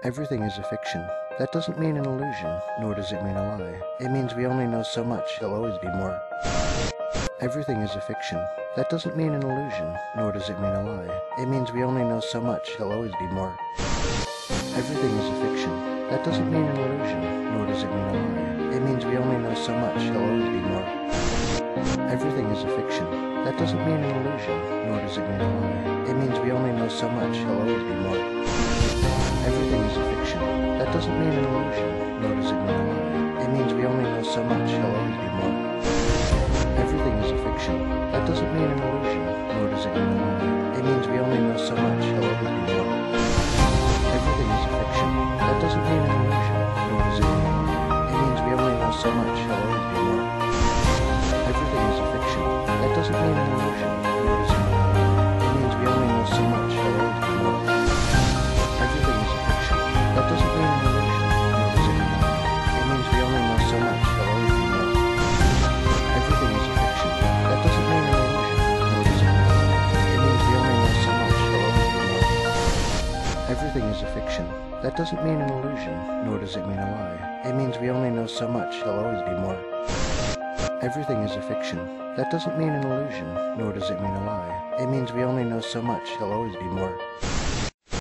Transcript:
Everything is a fiction. That doesn't mean an illusion, nor does it mean a lie. It means we only know so much, there'll always be more. Everything is a fiction. That doesn't mean an illusion, nor does it mean a lie. It means we only know so much, there'll always be more. Everything is a fiction. That doesn't mean an illusion, nor does it mean a lie. It means we only know so much, there'll always be more. Everything is a fiction. That doesn't mean an illusion, nor does it mean a lie. It means we only know so much, there'll always be more. Everything is a fiction. That doesn't mean an illusion, nor does it mean a lie. It means we only know so much, there'll always be more. Everything is a fiction. That doesn't mean an illusion, nor does it mean a lie. It means we only know so much, there'll always be more. Everything is a fiction. That doesn't mean an illusion, nor does it mean a lie. It means we only know so much, there'll always be more. Everything is a fiction. That doesn't mean an illusion, nor does it mean a lie. It means we only know so much, there'll always be more. Everything is a fiction. That doesn't mean an illusion, nor does it mean a lie. It means we only know so much, there'll always be more. Everything is a fiction. That doesn't mean an illusion, nor does it mean a lie. It means we only know so much, there'll always be more. Everything is a fiction. That doesn't mean an illusion, nor does it mean a lie. It means we only know so much, there'll always be more. Everything is a fiction. That doesn't mean an illusion, nor does it mean a lie. It means we only know so much, there'll always be more.